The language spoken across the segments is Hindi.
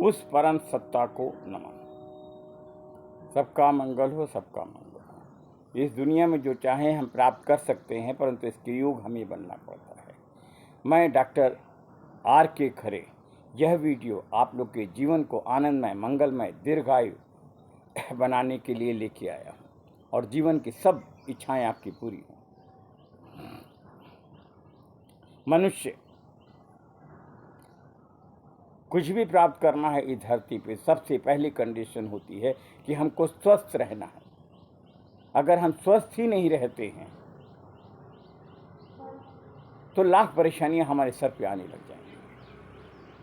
उस परम सत्ता को नमन। सबका मंगल हो, सबका मंगल हो। इस दुनिया में जो चाहें हम प्राप्त कर सकते हैं, परंतु इसके योग हमें बनना पड़ता है। मैं डॉक्टर R.K. खरे यह वीडियो आप लोग के जीवन को आनंदमय, मंगलमय, दीर्घायु बनाने के लिए लेके आया हूँ और जीवन की सब इच्छाएं आपकी पूरी हों। मनुष्य कुछ भी प्राप्त करना है इस धरती पे, सबसे पहली कंडीशन होती है कि हमको स्वस्थ रहना है। अगर हम स्वस्थ ही नहीं रहते हैं तो लाख परेशानियां हमारे सर पे आने लग जाएंगी।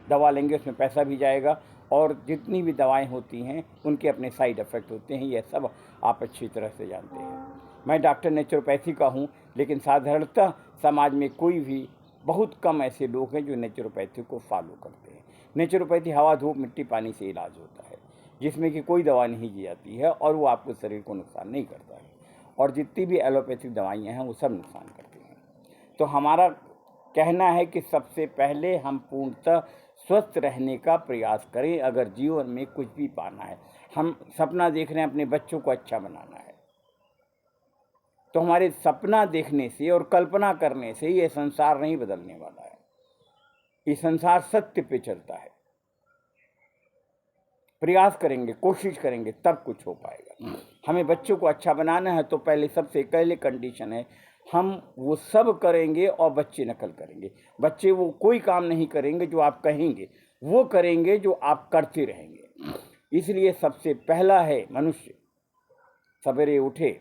दवा लेंगे उसमें पैसा भी जाएगा, और जितनी भी दवाएं होती हैं उनके अपने साइड इफ़ेक्ट होते हैं, यह सब आप अच्छी तरह से जानते हैं। मैं डॉक्टर नेचुरोपैथी का हूं, लेकिन साधारणतः समाज में कोई भी बहुत कम ऐसे लोग हैं जो नेचुरोपैथी को फॉलो करते हैं। नेचुरोपैथी हवा, धूप, मिट्टी, पानी से इलाज होता है, जिसमें कि कोई दवा नहीं दी जाती है और वो आपको शरीर को नुकसान नहीं करता है, और जितनी भी एलोपैथिक दवाइयाँ हैं वो सब नुकसान करती हैं। तो हमारा कहना है कि सबसे पहले हम पूर्णतः स्वस्थ रहने का प्रयास करें। अगर जीवन में कुछ भी पाना है, हम सपना देख रहे हैं अपने बच्चों को अच्छा बनाना है, तो हमारे सपना देखने से और कल्पना करने से ये संसार नहीं बदलने वाला है। ये संसार सत्य पे चलता है। प्रयास करेंगे, कोशिश करेंगे, तब कुछ हो पाएगा। हमें बच्चों को अच्छा बनाना है तो पहले सबसे पहले कंडीशन है हम वो सब करेंगे और बच्चे नकल करेंगे। बच्चे वो कोई काम नहीं करेंगे जो आप कहेंगे, वो करेंगे जो आप करते रहेंगे। इसलिए सबसे पहला है मनुष्य सवेरे उठे,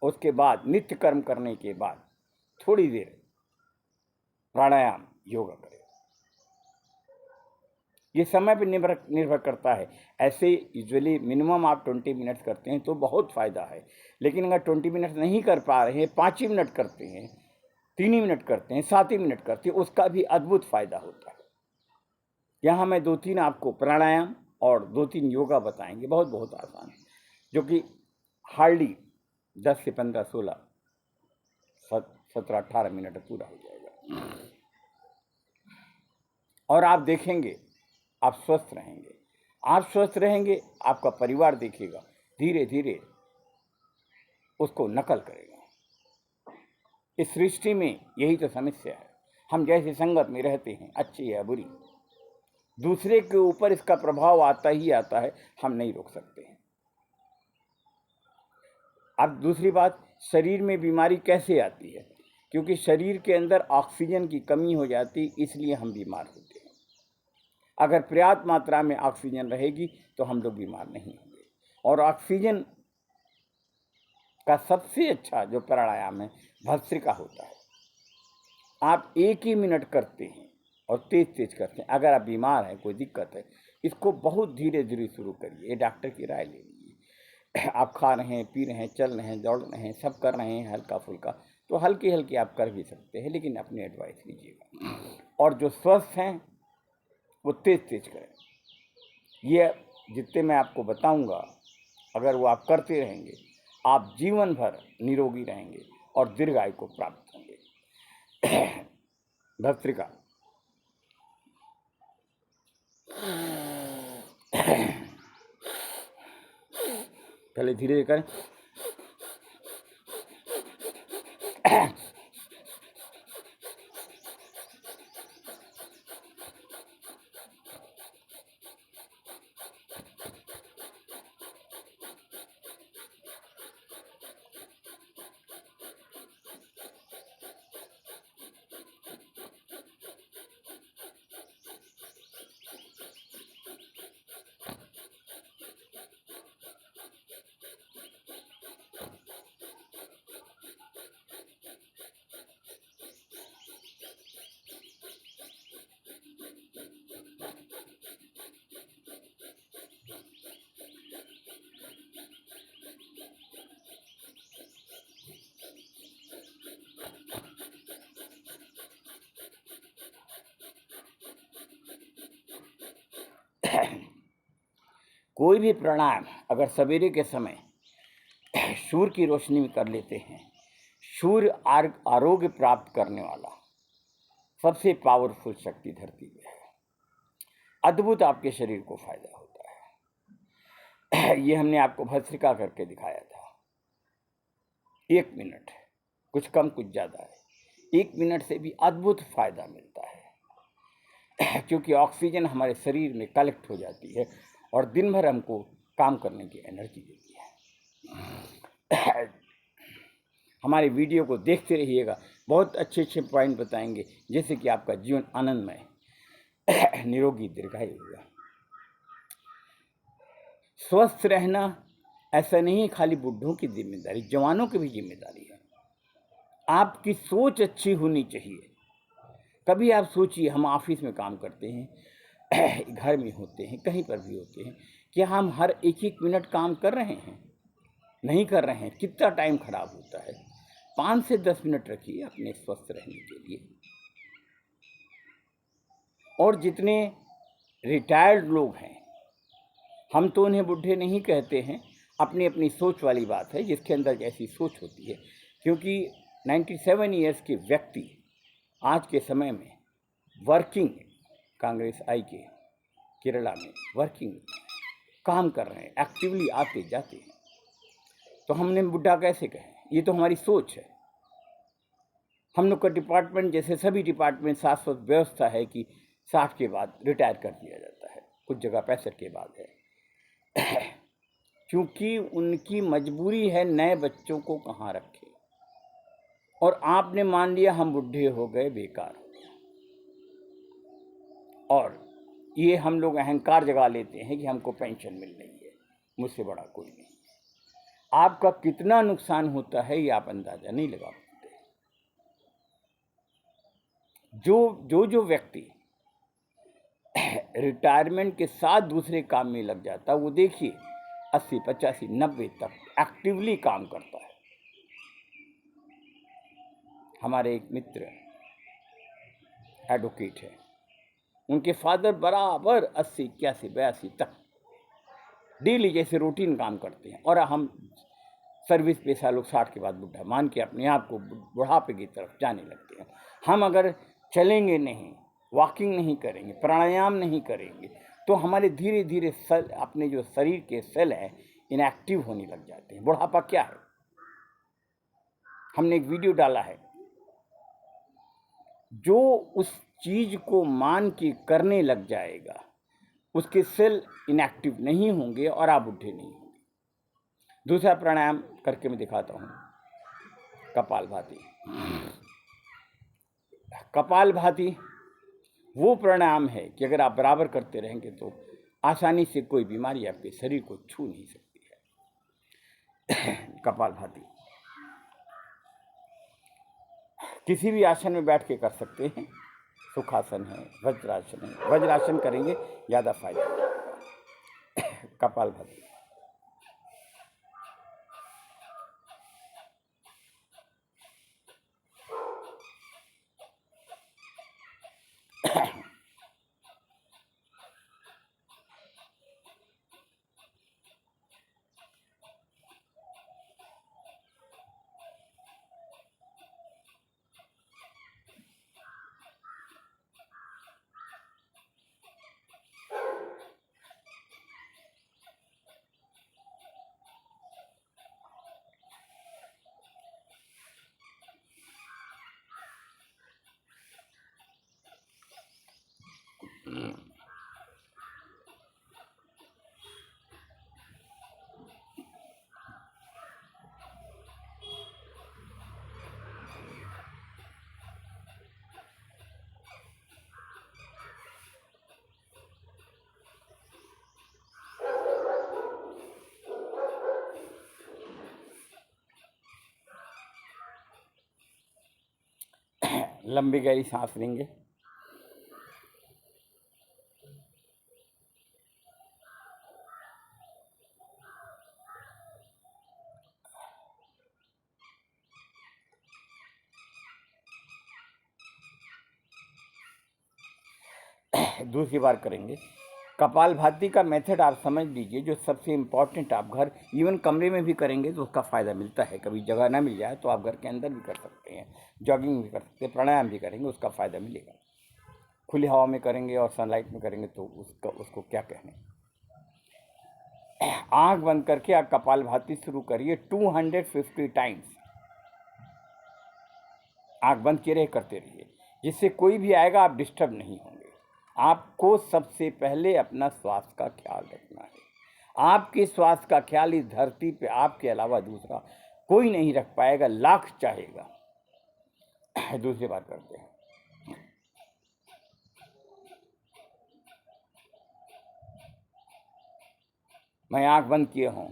उसके बाद नित्य कर्म करने के बाद थोड़ी देर प्राणायाम, योगा करें। ये समय पर निर्भर करता है। ऐसे यूजुअली मिनिमम आप 20 मिनट्स करते हैं तो बहुत फ़ायदा है, लेकिन अगर 20 मिनट नहीं कर पा रहे हैं, 5 ही मिनट करते हैं, 3 ही मिनट करते हैं, 7 ही मिनट करते हैं, उसका भी अद्भुत फ़ायदा होता है। यहाँ मैं 2-3 आपको प्राणायाम और 2-3 योगा बताएंगे, बहुत बहुत आसान है, जो कि हार्डली 10 से 15, 16, 17, 18 मिनट पूरा हो जाएगा, और आप देखेंगे आप स्वस्थ रहेंगे। आप स्वस्थ रहेंगे, आपका परिवार देखेगा, धीरे धीरे उसको नकल करेगा। इस सृष्टि में यही तो समस्या है। हम जैसे संगत में रहते हैं, अच्छी या बुरी, दूसरे के ऊपर इसका प्रभाव आता ही आता है, हम नहीं रोक सकते हैं। अब दूसरी बात, शरीर में बीमारी कैसे आती है? क्योंकि शरीर के अंदर ऑक्सीजन की कमी हो जाती, इसलिए हम बीमार होते हैं। अगर पर्याप्त मात्रा में ऑक्सीजन रहेगी तो हम लोग बीमार नहीं होंगे। और ऑक्सीजन का सबसे अच्छा जो प्राणायाम है भस्त्रिका होता है। आप 1 ही मिनट करते हैं और तेज तेज करते हैं। अगर आप बीमार हैं, कोई दिक्कत है, इसको बहुत धीरे धीरे शुरू करिए। ये डॉक्टर की राय ले लीजिए। आप खा रहे हैं, पी रहे हैं, चल रहे हैं, दौड़ रहे हैं, सब कर रहे हैं हल्का फुल्का, तो हल्की हल्की आप कर भी सकते हैं, लेकिन अपनी एडवाइस लीजिएगा। और जो स्वस्थ हैं वो तेज तेज करें। ये जितने मैं आपको बताऊंगा, अगर वो आप करते रहेंगे, आप जीवन भर निरोगी रहेंगे और दीर्घायु को प्राप्त होंगे। भस्त्रिका। पहले धीरे धीरे करें। कोई भी प्राणायाम अगर सवेरे के समय सूर्य की रोशनी में कर लेते हैं, सूर्य आरोग्य प्राप्त करने वाला सबसे पावरफुल शक्ति धरती पे है। अद्भुत आपके शरीर को फायदा होता है। ये हमने आपको भस्त्रिका करके दिखाया था। 1 मिनट, कुछ कम कुछ ज़्यादा है, 1 मिनट से भी अद्भुत फायदा मिलता है। क्योंकि ऑक्सीजन हमारे शरीर में कलेक्ट हो जाती है और दिन भर हमको काम करने की एनर्जी देती है। हमारे वीडियो को देखते रहिएगा, बहुत अच्छे अच्छे पॉइंट बताएंगे जिससे कि आपका जीवन आनंदमय निरोगी दीर्घायु होगा। स्वस्थ रहना ऐसा नहीं खाली बुढ़ों की जिम्मेदारी, जवानों की भी जिम्मेदारी है। आपकी सोच अच्छी होनी चाहिए। कभी आप सोचिए, हम ऑफिस में काम करते हैं, घर में होते हैं, कहीं पर भी होते हैं, कि हम हर एक एक मिनट काम कर रहे हैं? नहीं कर रहे हैं। कितना टाइम खराब होता है। 5 से 10 मिनट रखिए अपने स्वस्थ रहने के लिए। और जितने रिटायर्ड लोग हैं, हम तो उन्हें बुढ़े नहीं कहते हैं, अपनी अपनी सोच वाली बात है, जिसके अंदर जैसी सोच होती है। क्योंकि 97 ईयर्स के व्यक्ति आज के समय में वर्किंग, कांग्रेस आई के केरला में वर्किंग काम कर रहे हैं, एक्टिवली आते जाते हैं, तो हमने बुढ़ा कैसे कहें? ये तो हमारी सोच है। हम लोग का डिपार्टमेंट जैसे सभी डिपार्टमेंट शाश्वत व्यवस्था है कि 60 के बाद रिटायर कर दिया जाता है, कुछ जगह 65 के बाद है। क्योंकि उनकी मजबूरी है, नए बच्चों को कहाँ रखें। और आपने मान लिया हम बुढ़े हो गए, बेकार हो गया। और ये हम लोग अहंकार जगा लेते हैं कि हमको पेंशन मिल रही है, मुझसे बड़ा कोई नहीं। आपका कितना नुकसान होता है ये आप अंदाजा नहीं लगा सकते। जो व्यक्ति रिटायरमेंट के साथ दूसरे काम में लग जाता, वो देखिए 80, 85, 90 तक एक्टिवली काम करता है। हमारे एक मित्र एडवोकेट है, उनके फादर बराबर 80, 81, 82 तक डेली जैसे रूटीन काम करते हैं। और हम सर्विस पेशा लोग 60 के बाद बुढ़ा मान के अपने आप को बुढ़ापे की तरफ जाने लगते हैं। हम अगर चलेंगे नहीं, वॉकिंग नहीं करेंगे, प्राणायाम नहीं करेंगे, तो हमारे धीरे धीरे सेल, अपने जो शरीर के सेल हैं, इनएक्टिव होने लग जाते हैं। बुढ़ापा क्या है? हमने एक वीडियो डाला है, जो उस चीज को मान के करने लग जाएगा, उसके सेल इनएक्टिव नहीं होंगे और आप बुढ़े नहीं होंगे। दूसरा प्राणायाम करके मैं दिखाता हूँ, कपालभाति। कपालभाति वो प्राणायाम है कि अगर आप बराबर करते रहेंगे तो आसानी से कोई बीमारी आपके शरीर को छू नहीं सकती है। कपालभाति किसी भी आसन में बैठ के कर सकते हैं। सुखासन है, वज्रासन है, वज्रासन करेंगे ज़्यादा फायदा होगा। कपालभाति लंबी गहरी सांस लेंगे। दूसरी बार करेंगे। कपालभाति का मेथड आप समझ लीजिए, जो सबसे इम्पॉर्टेंट, आप घर इवन कमरे में भी करेंगे तो उसका फ़ायदा मिलता है। कभी जगह ना मिल जाए तो आप घर के अंदर भी कर सकते हैं, जॉगिंग भी कर सकते हैं, प्राणायाम भी करेंगे, उसका फ़ायदा मिलेगा। खुली हवा में करेंगे और सनलाइट में करेंगे तो उसको क्या कहने। आंख बंद करके आप कपालभाति शुरू करिए 250 टाइम्स। आंख बंद किए रहे, करते रहिए, जिससे कोई भी आएगा आप डिस्टर्ब नहीं होंगे। आपको सबसे पहले अपना स्वास्थ्य का ख्याल रखना है। आपके स्वास्थ्य का ख्याल इस धरती पे आपके अलावा दूसरा कोई नहीं रख पाएगा, लाख चाहेगा। दूसरी बात करते हैं। मैं आंख बंद किए हूँ,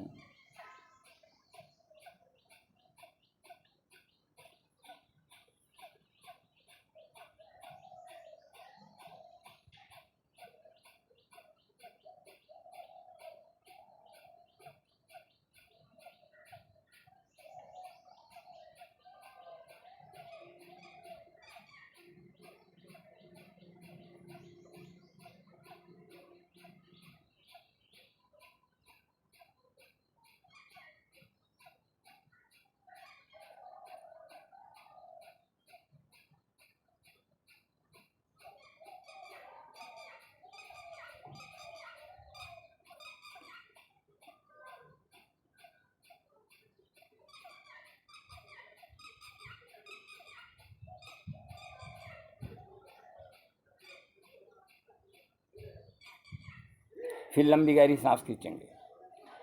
फिर लंबी गहरी सांस खींचेंगे।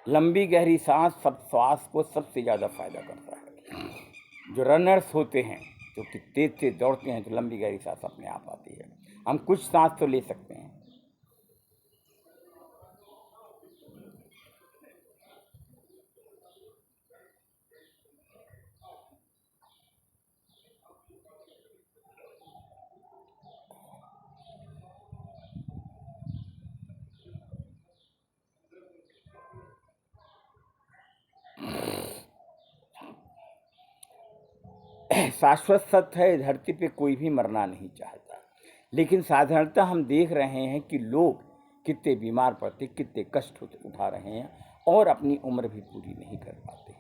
लंबी गहरी सांस सब श्वास को सबसे ज़्यादा फायदा करता है। जो रनर्स होते हैं, जो कि तेज तेज दौड़ते हैं, तो लंबी गहरी सांस अपने आप आती है। हम कुछ सांस तो ले सकते हैं। शाश्वत सत्य है, धरती पे कोई भी मरना नहीं चाहता, लेकिन साधारणतः हम देख रहे हैं कि लोग कितने बीमार पड़ते, कितने कष्ट उठा रहे हैं और अपनी उम्र भी पूरी नहीं कर पाते।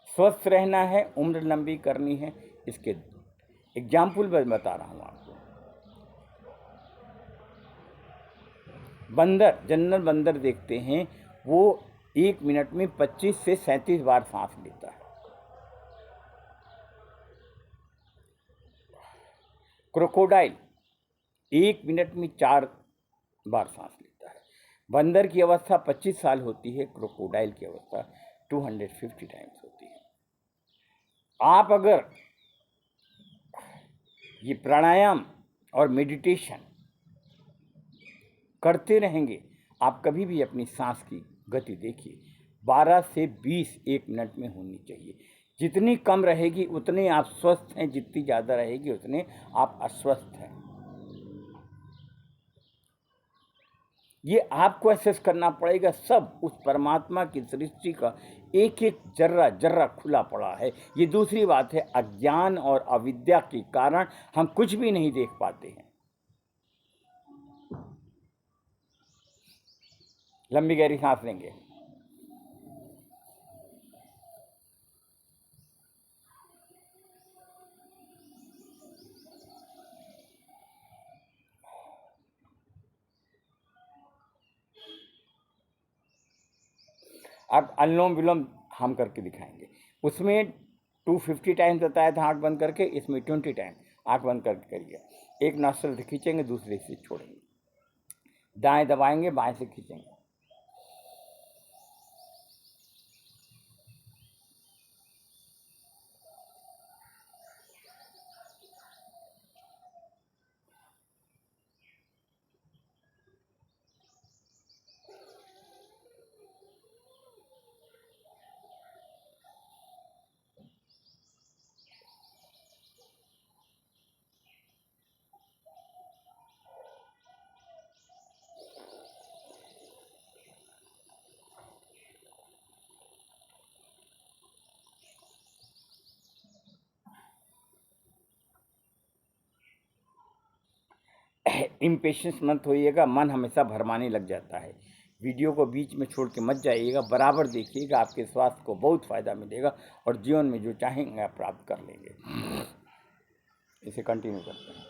स्वस्थ रहना है, उम्र लंबी करनी है, इसके एग्जाम्पल मैं बता रहा हूँ आपको। बंदर, जनरल बंदर देखते हैं, वो 1 मिनट में 25 से 37 बार सांस लेता है। क्रोकोडाइल 1 मिनट में 4 बार सांस लेता है। बंदर की अवस्था 25 साल होती है, क्रोकोडाइल की अवस्था 250 टाइम्स होती है। आप अगर ये प्राणायाम और मेडिटेशन करते रहेंगे, आप कभी भी अपनी सांस की गति देखिए, 12 से 20 1 मिनट में होनी चाहिए। जितनी कम रहेगी उतने आप स्वस्थ हैं, जितनी ज़्यादा रहेगी उतने आप अस्वस्थ हैं। ये आपको एहसास करना पड़ेगा। सब उस परमात्मा की सृष्टि का एक एक जर्रा जर्रा खुला पड़ा है। ये दूसरी बात है, अज्ञान और अविद्या के कारण हम कुछ भी नहीं देख पाते हैं। लंबी गहरी सांस लेंगे। अब अनुलोम विलोम हम करके दिखाएंगे। उसमें 250 टाइम्स बताया था आँख बंद करके, इसमें 20 टाइम आँख बंद करके करिए। एक नोस्ट्रिल से खींचेंगे, दूसरे से छोड़ेंगे। दाएं दबाएंगे, बाएं से खींचेंगे। इम्पेशेंस मत होइएगा, मन हमेशा भरमाने लग जाता है। वीडियो को बीच में छोड़ के मत जाइएगा, बराबर देखिएगा, आपके स्वास्थ्य को बहुत फ़ायदा मिलेगा और जीवन में जो चाहेंगे आप प्राप्त कर लेंगे। इसे कंटिन्यू करते हैं।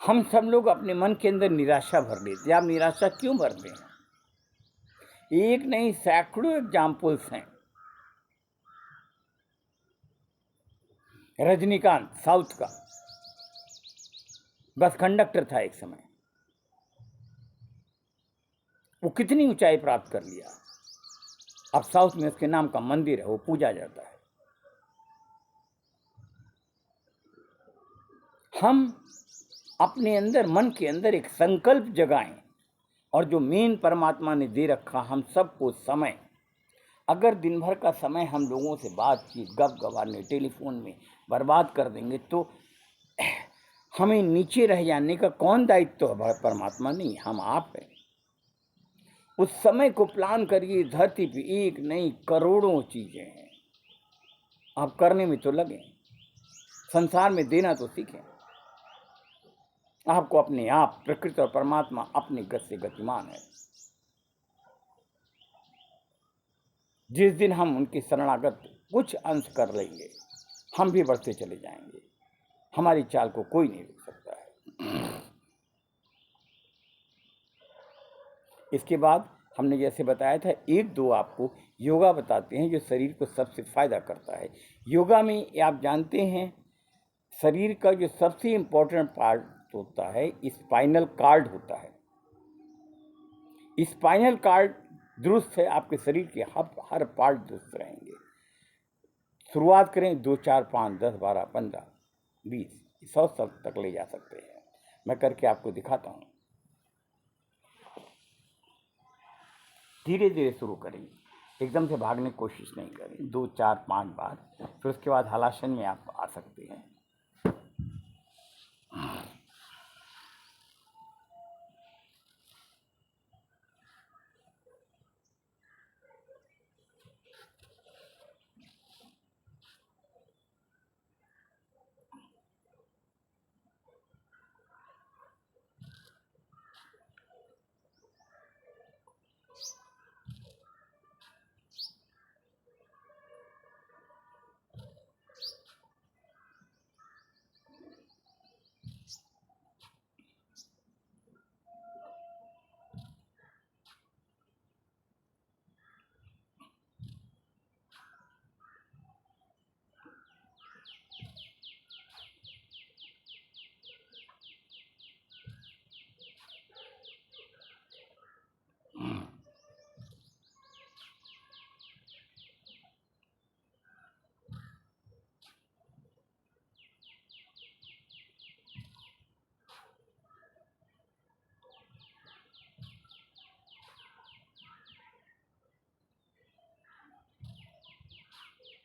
हम सब लोग अपने मन के अंदर निराशा भर लेते हैं। आप निराशा क्यों भरते हैं? एक नहीं, सैकड़ों एग्जाम्पल्स हैं। रजनीकांत साउथ का बस कंडक्टर था एक समय, वो कितनी ऊंचाई प्राप्त कर लिया। अब साउथ में उसके नाम का मंदिर है, वो पूजा जाता है। हम अपने अंदर, मन के अंदर एक संकल्प जगाएं, और जो मेन परमात्मा ने दे रखा हम सबको समय, अगर दिन भर का समय हम लोगों से बातचीत गप गवाने टेलीफोन में बर्बाद कर देंगे तो हमें नीचे रह जाने का कौन दायित्व है? परमात्मा नहीं, हम आप हैं। उस समय को प्लान करिए। धरती पे एक नहीं करोड़ों चीजें हैं, आप करने में तो लगे, संसार में देना तो सीखें। आपको अपने आप, प्रकृति और परमात्मा अपने गति से गतिमान है। जिस दिन हम उनके शरणागत कुछ अंश कर लेंगे, हम भी बढ़ते चले जाएंगे। हमारी चाल को कोई नहीं रोक सकता है। इसके बाद हमने जैसे बताया था, एक दो आपको योगा बताते हैं जो शरीर को सबसे फायदा करता है। योगा में आप जानते हैं, शरीर का जो सबसे इम्पोर्टेंट पार्ट होता है स्पाइनल कार्ड होता है। स्पाइनल कार्ड दुरुस्त है, आपके शरीर के हर पार्ट दुरुस्त रहेंगे। शुरुआत करें 2, 4, 5, 10, 12, 15, 20, 100 तक ले जा सकते हैं। मैं करके आपको दिखाता हूँ। धीरे धीरे शुरू करेंगे, एकदम से भागने की कोशिश नहीं करें। 2, 4, 5 बार, फिर उसके बाद हलासन में आप आ सकते हैं।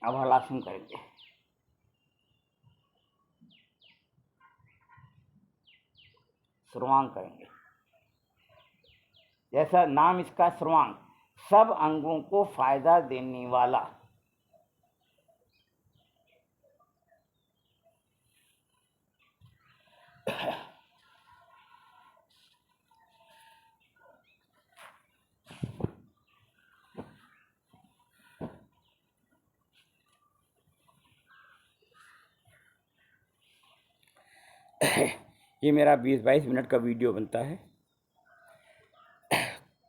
अब हलासन करेंगे। सर्वांग करेंगे। जैसा नाम इसका सर्वांग, सब अंगों को फायदा देने वाला। ये मेरा 20-22 मिनट का वीडियो बनता है।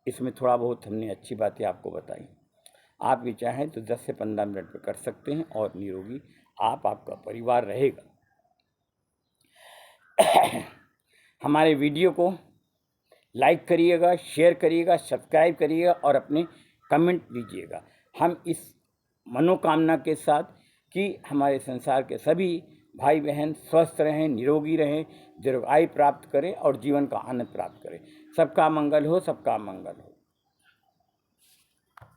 इसमें थोड़ा बहुत हमने अच्छी बातें आपको बताई। आप भी चाहें तो 10 से 15 मिनट में कर सकते हैं और निरोगी आपका परिवार रहेगा। हमारे वीडियो को लाइक करिएगा, शेयर करिएगा, सब्सक्राइब करिएगा और अपने कमेंट दीजिएगा। हम इस मनोकामना के साथ कि हमारे संसार के सभी भाई बहन स्वस्थ रहें, निरोगी रहें, दीर्घायु प्राप्त करें और जीवन का आनंद प्राप्त करें। सबका मंगल हो, सबका मंगल हो।